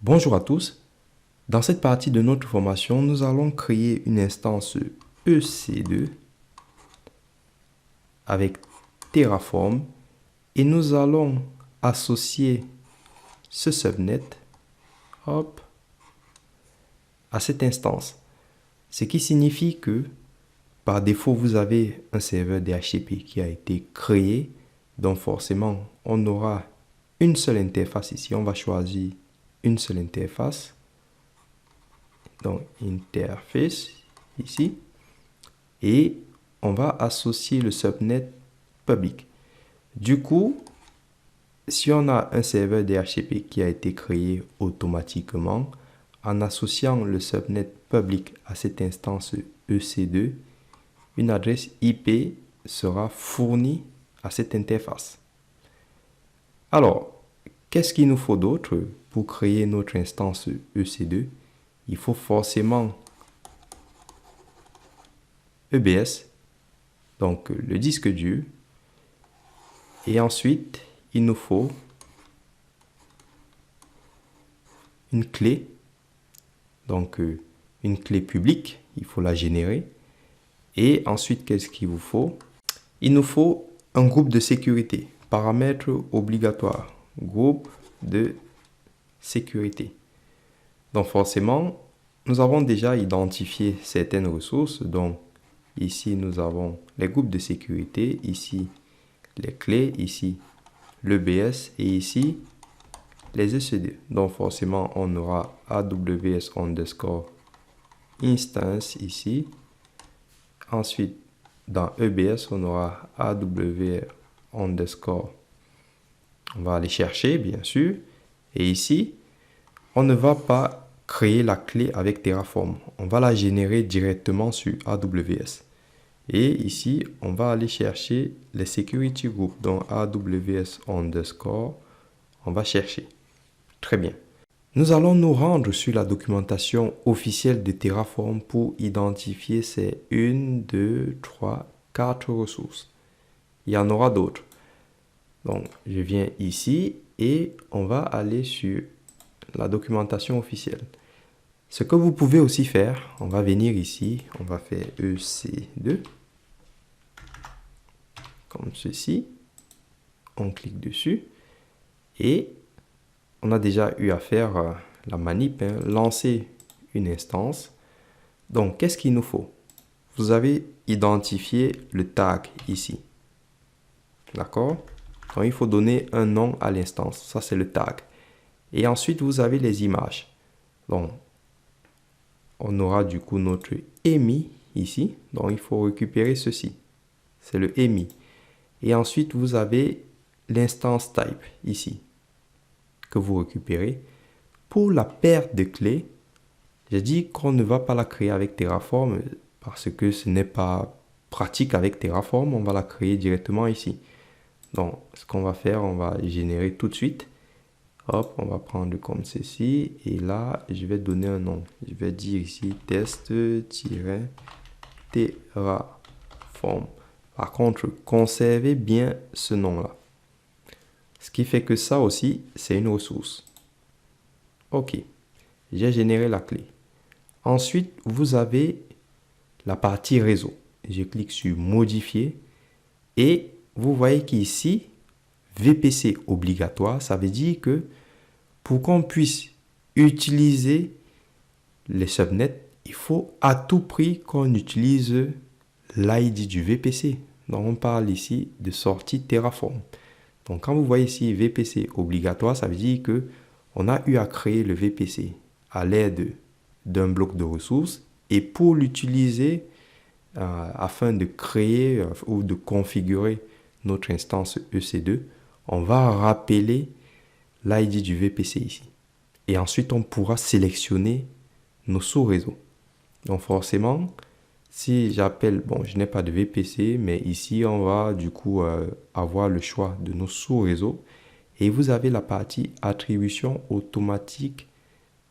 Bonjour à tous. Dans cette partie de notre formation, nous allons créer une instance EC2 avec Terraform et nous allons associer ce subnet hop, à cette instance. Ce qui signifie que par défaut, vous avez un serveur DHCP qui a été créé. Donc forcément, on aura une seule interface ici. On va choisir une seule interface. Donc interface ici. Et on va associer le subnet public. Du coup, si on a un serveur DHCP qui a été créé automatiquement, en associant le subnet public à cette instance EC2, une adresse IP sera fournie à cette interface. Alors, qu'est-ce qu'il nous faut d'autre pour créer notre instance EC2? Il faut forcément EBS, donc le disque dur. Et ensuite, il nous faut une clé. Donc, une clé publique, il faut la générer. Et ensuite, qu'est-ce qu'il vous faut? Il nous faut un groupe de sécurité. Paramètres obligatoires. Groupe de sécurité. Donc forcément, nous avons déjà identifié certaines ressources. Donc ici, nous avons les groupes de sécurité. Ici, les clés. Ici, l'EBS. Et ici, les EC2. Donc forcément, on aura AWS underscore instance ici. Ensuite, dans EBS, on aura AWS underscore. On va aller chercher, bien sûr. Et ici, on ne va pas créer la clé avec Terraform. On va la générer directement sur AWS. Et ici, on va aller chercher les security groups. Donc AWS underscore, on va chercher. Très bien. Nous allons nous rendre sur la documentation officielle de Terraform pour identifier ces 1, 2, 3, 4 ressources. Il y en aura d'autres. Donc, je viens ici et on va aller sur la documentation officielle. Ce que vous pouvez aussi faire, on va venir ici, on va faire EC2, comme ceci. On clique dessus et on a déjà eu à faire la manip, lancer une instance. Donc, qu'est-ce qu'il nous faut? Vous avez identifié le tag ici. D'accord? Donc, il faut donner un nom à l'instance. Ça, c'est le tag. Et ensuite, vous avez les images. Donc, on aura du coup notre EMI ici. Donc, il faut récupérer ceci. C'est le EMI. Et ensuite, vous avez l'instance type ici que vous récupérez. Pour la perte de clés, j'ai dit qu'on ne va pas la créer avec Terraform parce que ce n'est pas pratique avec Terraform. On va la créer directement ici. Donc, ce qu'on va faire, on va générer tout de suite. Hop, on va prendre comme ceci. Et là, je vais donner un nom. Je vais dire ici test-terraform. Par contre, conservez bien ce nom-là. Ce qui fait que ça aussi, c'est une ressource. OK. J'ai généré la clé. Ensuite, vous avez la partie réseau. Je clique sur modifier. Et vous voyez qu'ici, VPC obligatoire, ça veut dire que pour qu'on puisse utiliser les subnets, il faut à tout prix qu'on utilise l'ID du VPC. Donc, on parle ici de sortie Terraform. Donc, quand vous voyez ici VPC obligatoire, ça veut dire que on a eu à créer le VPC à l'aide d'un bloc de ressources. Et pour l'utiliser, afin de créer ou de configurer notre instance EC2, on va rappeler l'ID du VPC ici. Et ensuite, on pourra sélectionner nos sous-réseaux. Donc forcément, si j'appelle, bon, je n'ai pas de VPC, mais ici, on va du coup avoir le choix de nos sous-réseaux. Et vous avez la partie attribution automatique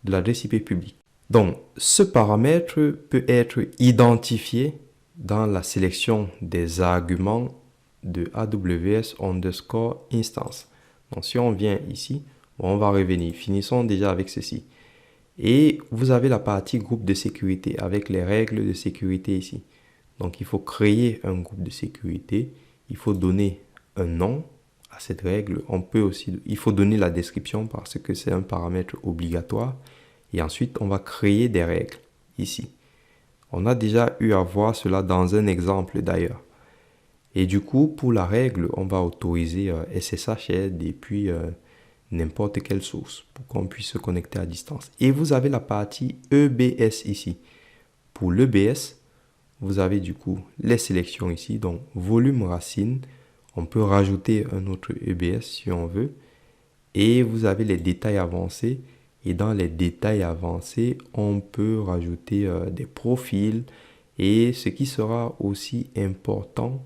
de l'adresse IP publique. Donc, ce paramètre peut être identifié dans la sélection des arguments de AWS underscore instance. Donc, si on vient ici, Bon, on va revenir. Finissons déjà avec ceci. Et vous avez la partie groupe de sécurité avec les règles de sécurité ici. Donc, il faut créer un groupe de sécurité. Il faut donner un nom à cette règle. Il faut donner la description parce que c'est un paramètre obligatoire. Et ensuite, on va créer des règles ici. On a déjà eu à voir cela dans un exemple d'ailleurs. Et du coup, pour la règle, on va autoriser SSH et puis n'importe quelle source pour qu'on puisse se connecter à distance. Et vous avez la partie EBS ici. Pour l'EBS, vous avez du coup les sélections ici, donc volume racine. On peut rajouter un autre EBS si on veut. Et vous avez les détails avancés. Et dans les détails avancés, on peut rajouter des profils. Et ce qui sera aussi important,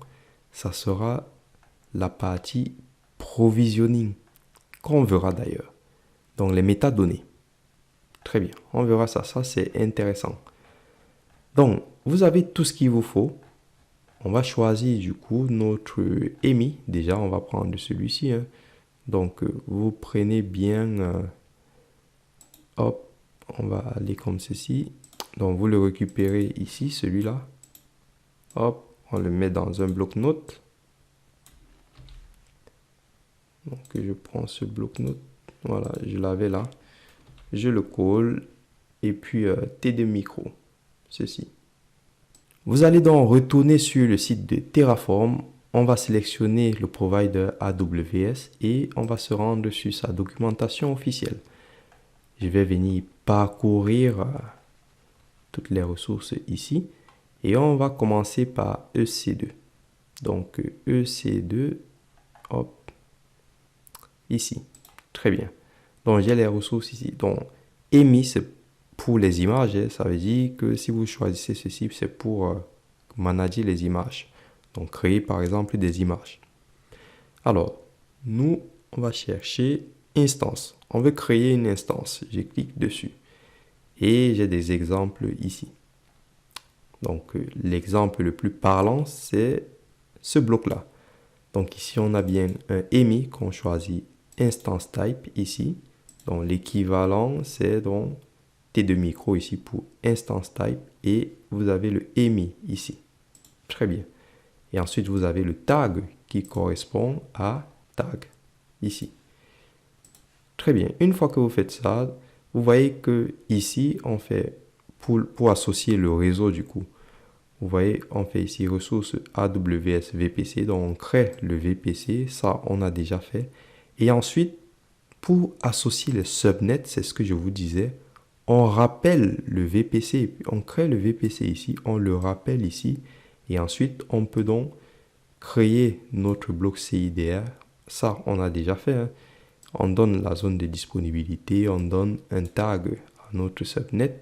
ça sera la partie provisioning, qu'on verra d'ailleurs. Donc les métadonnées. Très bien, on verra ça. Ça, c'est intéressant. Donc, vous avez tout ce qu'il vous faut. On va choisir du coup notre EMI. Déjà, on va prendre celui-ci. Hein. Donc, vous prenez bien... hop, on va aller comme ceci. Donc, vous le récupérez ici, celui-là. Hop, on le met dans un bloc-notes. Donc, je prends ce bloc-notes. Voilà, je l'avais là. Je le colle. Et puis, T2 micro. Ceci. Vous allez donc retourner sur le site de Terraform. On va sélectionner le provider AWS et on va se rendre sur sa documentation officielle. Je vais venir parcourir toutes les ressources ici et on va commencer par EC2. Donc EC2, hop, ici. Très bien. Donc j'ai les ressources ici. Donc EMI, c'est pour les images, hein. Ça veut dire que si vous choisissez ceci, c'est pour manager les images. Donc créer par exemple des images. Alors, nous, on va chercher instance. On veut créer une instance. Je clique dessus. Et j'ai des exemples ici. Donc, l'exemple le plus parlant, c'est ce bloc-là. Donc, ici, on a bien un EMI qu'on choisit instance type ici. Donc, l'équivalent, c'est donc T2 micro ici pour instance type. Et vous avez le EMI ici. Très bien. Et ensuite, vous avez le tag qui correspond à tag ici. Très bien. Une fois que vous faites ça, vous voyez que ici, on fait pour associer le réseau du coup. Vous voyez, on fait ici ressources AWS VPC. Donc, on crée le VPC. Ça, on a déjà fait. Et ensuite, pour associer les subnets, c'est ce que je vous disais, on rappelle le VPC. On crée le VPC ici. On le rappelle ici. Et ensuite, on peut donc créer notre bloc CIDR. Ça, on a déjà fait. Hein. On donne la zone de disponibilité, on donne un tag à notre subnet.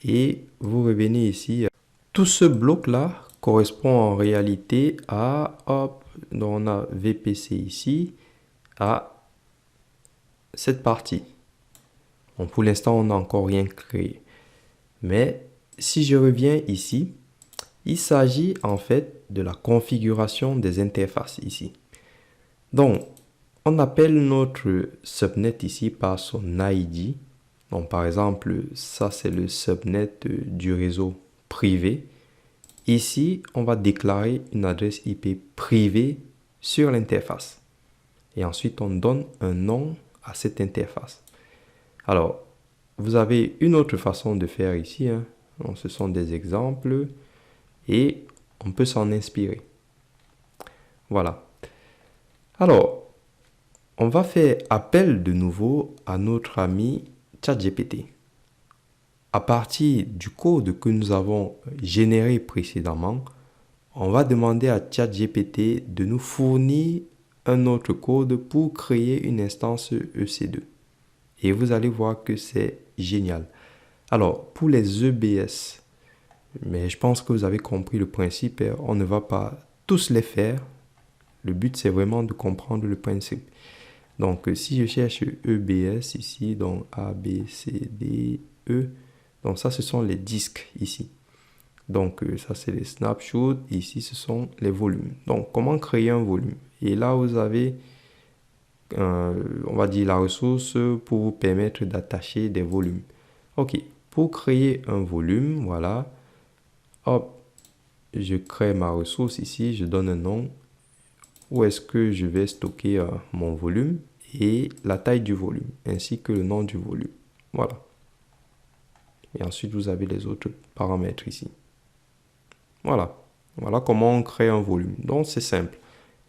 Et vous revenez ici. Tout ce bloc-là correspond en réalité à, hop, donc on a VPC ici, à cette partie. Bon, pour l'instant, on n'a encore rien créé. Mais si je reviens ici, il s'agit en fait de la configuration des interfaces ici. Donc, on appelle notre subnet ici par son ID. Donc, par exemple, ça c'est le subnet du réseau privé. Ici, on va déclarer une adresse IP privée sur l'interface. Et ensuite, on donne un nom à cette interface. Alors, vous avez une autre façon de faire ici. Hein. Donc, ce sont des exemples. Et on peut s'en inspirer. Voilà. Alors, on va faire appel de nouveau à notre ami ChatGPT. À partir du code que nous avons généré précédemment, on va demander à ChatGPT de nous fournir un autre code pour créer une instance EC2. Et vous allez voir que c'est génial. Alors, pour les EBS, mais je pense que vous avez compris le principe. On ne va pas tous les faire. Le but, c'est vraiment de comprendre le principe. Donc, si je cherche EBS ici, donc A, B, C, D, E. Donc, ça, ce sont les disques ici. Donc, ça, c'est les snapshots. Ici, ce sont les volumes. Donc, comment créer un volume? Et là, vous avez on va dire la ressource pour vous permettre d'attacher des volumes. Ok, pour créer un volume, voilà, hop, je crée ma ressource ici, je donne un nom. Où est-ce que je vais stocker mon volume et la taille du volume, ainsi que le nom du volume. Voilà. Et ensuite, vous avez les autres paramètres ici. Voilà. Voilà comment on crée un volume. Donc, c'est simple.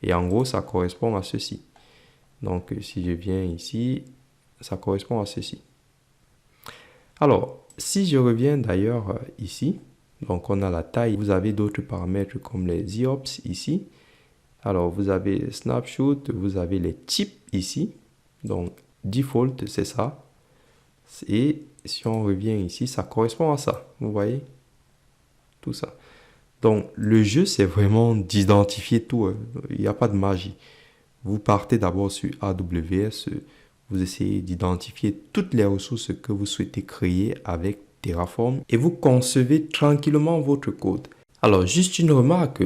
Et en gros, ça correspond à ceci. Donc, si je viens ici, ça correspond à ceci. Alors, si je reviens d'ailleurs ici, donc on a la taille, vous avez d'autres paramètres comme les IOPS ici. Alors, vous avez snapshot, vous avez les types ici. Donc, default, c'est ça. Et si on revient ici, ça correspond à ça. Vous voyez? Tout ça. Donc, le jeu, c'est vraiment d'identifier tout. Il n'y a pas de magie. Vous partez d'abord sur AWS. Vous essayez d'identifier toutes les ressources que vous souhaitez créer avec Terraform. Et vous concevez tranquillement votre code. Alors, juste une remarque.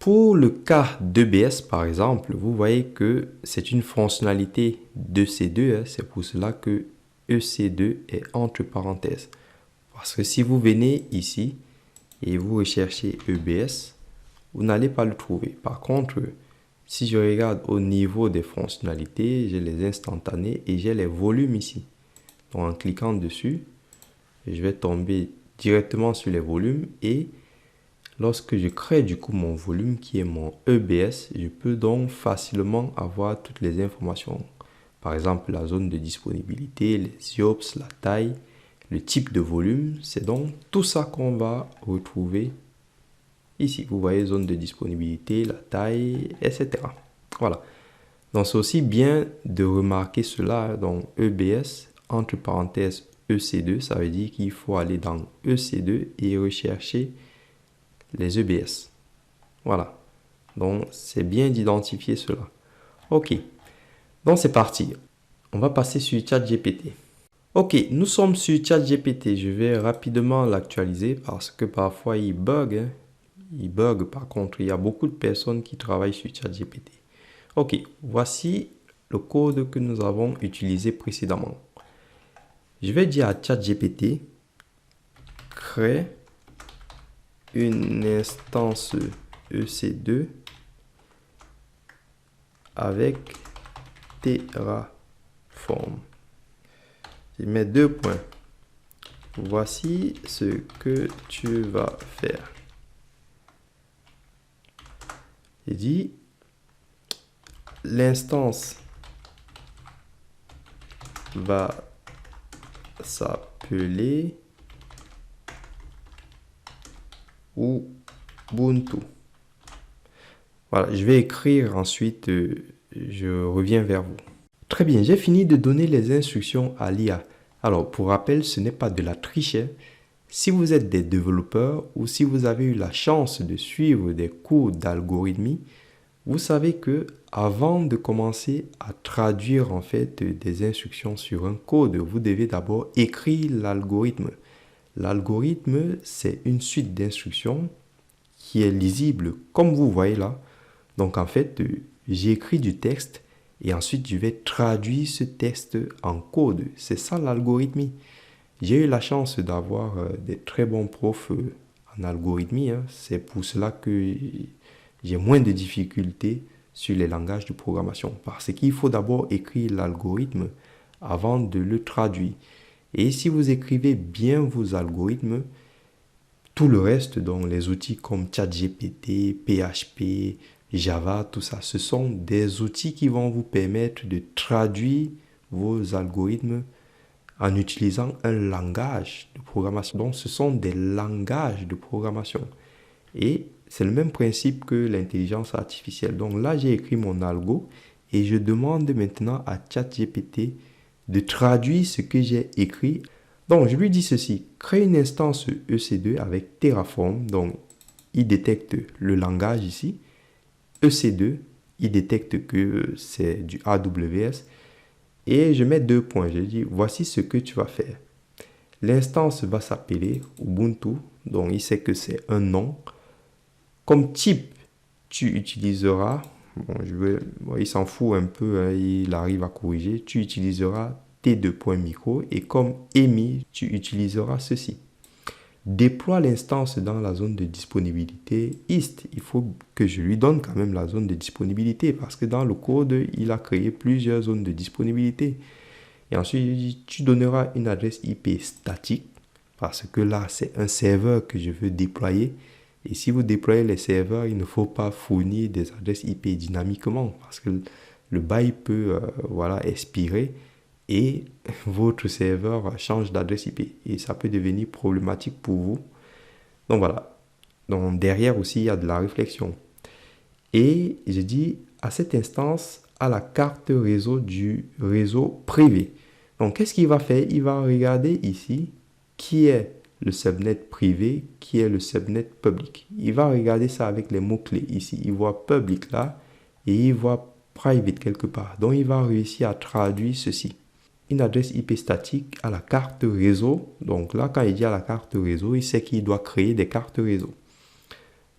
Pour le cas d'EBS, par exemple, vous voyez que c'est une fonctionnalité d'EC2. C'est pour cela que EC2 est entre parenthèses. Parce que si vous venez ici et vous recherchez EBS, vous n'allez pas le trouver. Par contre, si je regarde au niveau des fonctionnalités, j'ai les instantanés et j'ai les volumes ici. Donc en cliquant dessus, je vais tomber directement sur les volumes et lorsque je crée du coup mon volume qui est mon EBS, je peux donc facilement avoir toutes les informations. Par exemple, la zone de disponibilité, les IOPS, la taille, le type de volume. C'est donc tout ça qu'on va retrouver ici. Vous voyez, zone de disponibilité, la taille, etc. Voilà. Donc, c'est aussi bien de remarquer cela. Donc, EBS, entre parenthèses, EC2, ça veut dire qu'il faut aller dans EC2 et rechercher les EBS. Voilà. Donc, c'est bien d'identifier cela. OK. Donc, c'est parti. On va passer sur ChatGPT. OK, nous sommes sur ChatGPT. Je vais rapidement l'actualiser parce que parfois, il bug. Il bug, par contre. Il y a beaucoup de personnes qui travaillent sur ChatGPT. OK, voici le code que nous avons utilisé précédemment. Je vais dire à ChatGPT, crée une instance EC2 avec Terraform. Je mets 2 points. Voici ce que tu vas faire. Il dit l'instance va s'appeler Ubuntu. Voilà, je vais écrire ensuite, je reviens vers vous. Très bien, j'ai fini de donner les instructions à l'IA. Alors, pour rappel, ce n'est pas de la triche. Si vous êtes des développeurs ou si vous avez eu la chance de suivre des cours d'algorithmie, vous savez que avant de commencer à traduire en fait des instructions sur un code, vous devez d'abord écrire l'algorithme. L'algorithme, c'est une suite d'instructions qui est lisible comme vous voyez là. Donc en fait, j'écris du texte et ensuite je vais traduire ce texte en code. C'est ça l'algorithmie. J'ai eu la chance d'avoir des très bons profs en algorithmie. C'est pour cela que j'ai moins de difficultés sur les langages de programmation. Parce qu'il faut d'abord écrire l'algorithme avant de le traduire. Et si vous écrivez bien vos algorithmes, tout le reste, donc les outils comme ChatGPT, PHP, Java, tout ça, ce sont des outils qui vont vous permettre de traduire vos algorithmes en utilisant un langage de programmation. Donc, ce sont des langages de programmation. Et c'est le même principe que l'intelligence artificielle. Donc là, j'ai écrit mon algo et je demande maintenant à ChatGPT de traduire ce que j'ai écrit. Donc, je lui dis ceci. Crée une instance EC2 avec Terraform. Donc, il détecte le langage ici. EC2, il détecte que c'est du AWS. Et je mets 2 points. Je dis, voici ce que tu vas faire. L'instance va s'appeler Ubuntu. Donc, il sait que c'est un nom. Comme type, tu utiliseras bon, bon, il s'en fout un peu, hein, il arrive à corriger. Tu utiliseras T2.micro et comme EMI, tu utiliseras ceci. Déploie l'instance dans la zone de disponibilité ist. Il faut que je lui donne quand même la zone de disponibilité parce que dans le code, il a créé plusieurs zones de disponibilité. Et ensuite, tu donneras une adresse IP statique parce que là, c'est un serveur que je veux déployer. Et si vous déployez les serveurs, il ne faut pas fournir des adresses IP dynamiquement parce que le bail peut voilà, expirer et votre serveur change d'adresse IP et ça peut devenir problématique pour vous. Donc voilà. Donc derrière aussi, il y a de la réflexion. Et je dis à cette instance, à la carte réseau du réseau privé. Donc qu'est-ce qu'il va faire? Il va regarder ici qui est le subnet privé, qui est le subnet public. Il va regarder ça avec les mots-clés ici. Il voit public là et il voit private quelque part. Donc il va réussir à traduire ceci. Une adresse IP statique à la carte réseau. Donc là, quand il dit à la carte réseau, il sait qu'il doit créer des cartes réseau.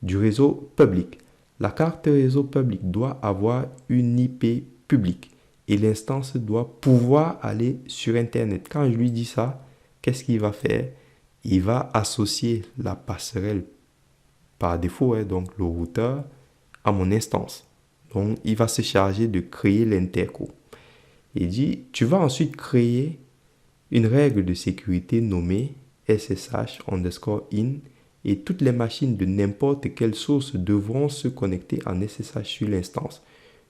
Du réseau public. La carte réseau public doit avoir une IP publique et l'instance doit pouvoir aller sur Internet. Quand je lui dis ça, qu'est-ce qu'il va faire? Il va associer la passerelle par défaut, hein, donc le routeur, à mon instance. Donc, il va se charger de créer l'interco. Il dit, tu vas ensuite créer une règle de sécurité nommée SSH_in et toutes les machines de n'importe quelle source devront se connecter en SSH sur l'instance.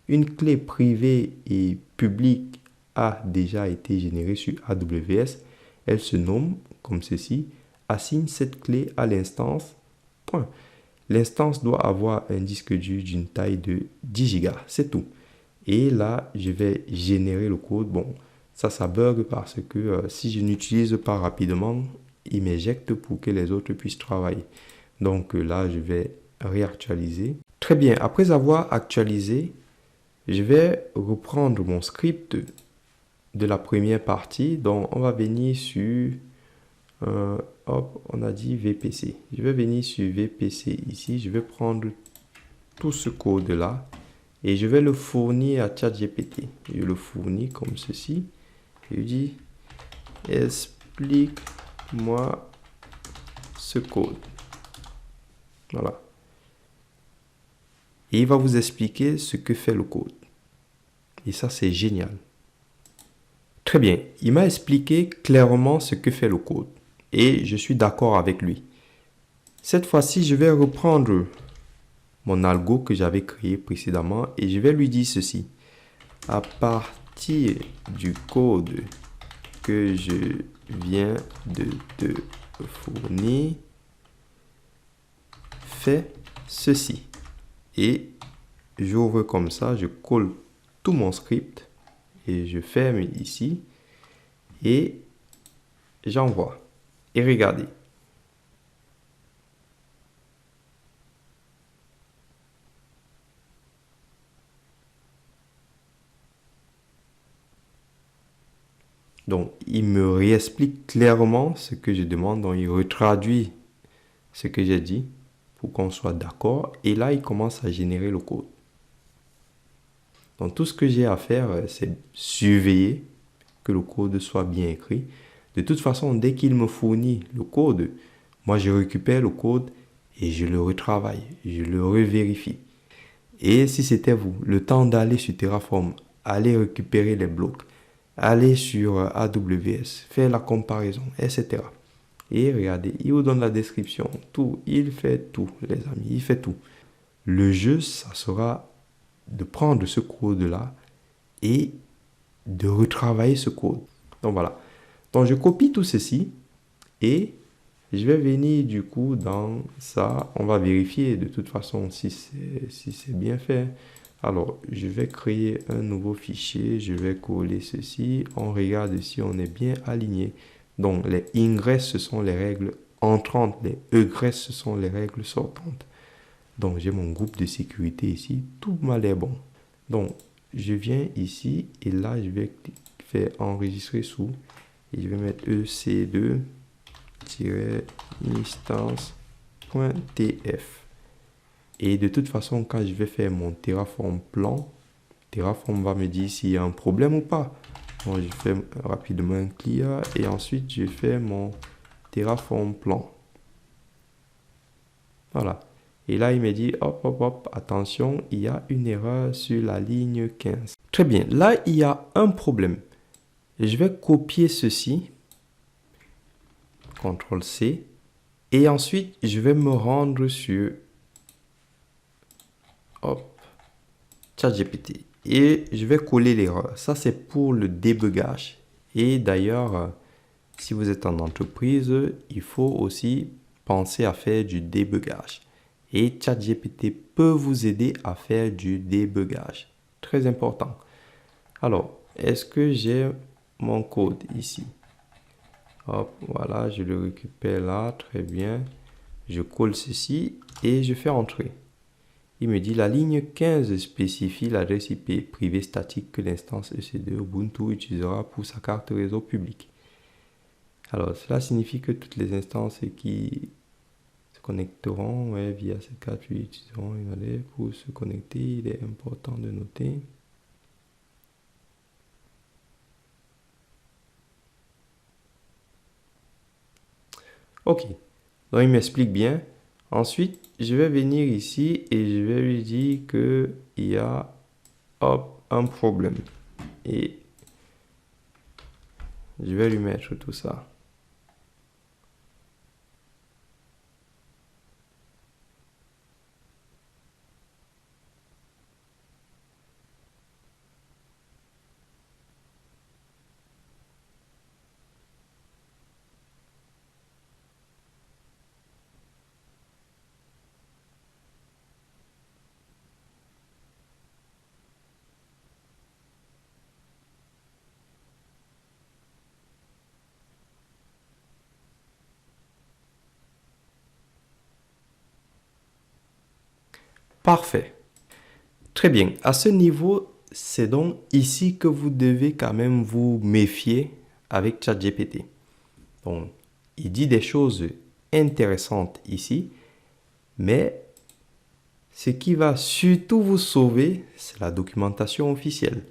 Une clé privée et publique a déjà été générée sur AWS. Elle se nomme comme ceci. Assigne cette clé à l'instance. Point. L'instance doit avoir un disque dur d'une taille de 10 Go. C'est tout. Et là, je vais générer le code. Bon, ça bug parce que si je n'utilise pas rapidement, il m'éjecte pour que les autres puissent travailler. Donc là, je vais réactualiser. Très bien, après avoir actualisé, je vais reprendre mon script de la première partie. Donc, on va venir sur, hop, on a dit VPC. Je vais venir sur VPC ici. Je vais prendre tout ce code-là et je vais le fournir à ChatGPT. Je le fournis comme ceci. Je dis, explique-moi ce code. Voilà. Et il va vous expliquer ce que fait le code. Et ça, c'est génial. Très bien. Il m'a expliqué clairement ce que fait le code. Et je suis d'accord avec lui. Cette fois-ci, je vais reprendre mon algo que j'avais créé précédemment et je vais lui dire ceci. À partir du code que je viens de te fournir, fais ceci. Et j'ouvre comme ça, je colle tout mon script et je ferme ici et j'envoie. Et regardez. Donc, il me réexplique clairement ce que je demande. Donc, il retraduit ce que j'ai dit pour qu'on soit d'accord. Et là, il commence à générer le code. Donc, tout ce que j'ai à faire, c'est surveiller que le code soit bien écrit. De toute façon, dès qu'il me fournit le code, moi, je récupère le code et je le retravaille. Je le revérifie. Et si c'était vous, le temps d'aller sur Terraform, aller récupérer les blocs, aller sur AWS, faire la comparaison, etc. Et regardez, il vous donne la description, tout, il fait tout, les amis, il fait tout. Le jeu, ça sera de prendre ce code-là et de retravailler ce code. Donc voilà. Donc je copie tout ceci et je vais venir du coup dans ça. On va vérifier de toute façon si c'est bien fait. Alors, je vais créer un nouveau fichier. Je vais coller ceci. On regarde si on est bien aligné. Donc, les ingress, ce sont les règles entrantes. Les egress, ce sont les règles sortantes. Donc, j'ai mon groupe de sécurité ici. Tout m'a l'air bon. Donc, je viens ici et là, je vais faire enregistrer sous. Et je vais mettre ec2-instance.tf. Et de toute façon, quand je vais faire mon Terraform plan, Terraform va me dire s'il y a un problème ou pas. Donc, je fais rapidement un clear et ensuite je fais mon Terraform plan. Voilà. Et là, il me dit, hop, hop, hop, attention, il y a une erreur sur la ligne 15. Très bien. Là, il y a un problème. Je vais copier ceci. CTRL-C. Et ensuite, je vais me rendre sur hop, ChatGPT. Et je vais coller l'erreur. Ça, c'est pour le débugage. Et d'ailleurs, si vous êtes en entreprise, il faut aussi penser à faire du débugage. Et ChatGPT peut vous aider à faire du débugage. Très important. Alors, est-ce que j'ai mon code ici? Hop, voilà, je le récupère là, très bien. Je colle ceci et je fais entrer. Il me dit la ligne 15 spécifie l'adresse IP privée statique que l'instance EC2 Ubuntu utilisera pour sa carte réseau publique. Alors, cela signifie que toutes les instances qui se connecteront via cette carte utiliseront une adresse pour se connecter. Il est important de noter. Ok, donc il m'explique bien. Ensuite, je vais venir ici et je vais lui dire qu'il y a hop, un problème. Et je vais lui mettre tout ça. Parfait. Très bien. À ce niveau, c'est donc ici que vous devez quand même vous méfier avec ChatGPT. Donc, il dit des choses intéressantes ici, mais ce qui va surtout vous sauver, c'est la documentation officielle.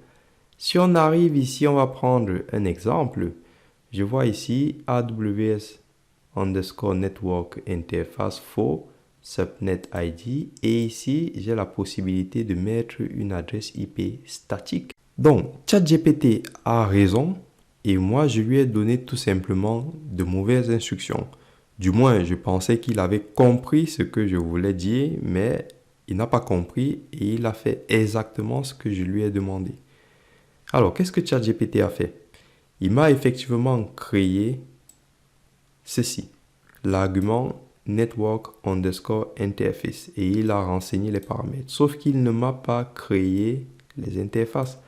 Si on arrive ici, on va prendre un exemple. Je vois ici AWS _ network interface for subnet ID et ici j'ai la possibilité de mettre une adresse IP statique. Donc ChatGPT a raison et moi je lui ai donné tout simplement de mauvaises instructions. Du moins je pensais qu'il avait compris ce que je voulais dire, mais il n'a pas compris et il a fait exactement ce que je lui ai demandé. Alors qu'est-ce que ChatGPT a fait? Il m'a effectivement créé ceci, l'argument network _ interface et il a renseigné les paramètres. Sauf qu'il ne m'a pas créé les interfaces.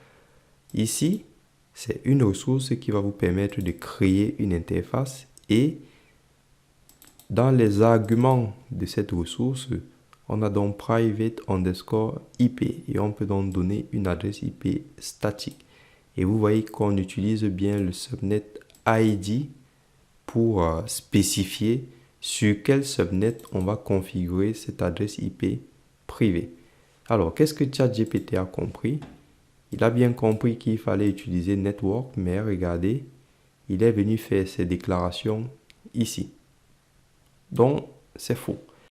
Ici, c'est une ressource qui va vous permettre de créer une interface et dans les arguments de cette ressource, on a donc private _ IP et on peut donc donner une adresse IP statique. Et vous voyez qu'on utilise bien le subnet ID pour spécifier sur quel subnet on va configurer cette adresse IP privée. Alors, qu'est-ce que ChatGPT a compris? Il a bien compris qu'il fallait utiliser network, mais regardez, il est venu faire ses déclarations ici. Donc, c'est faux.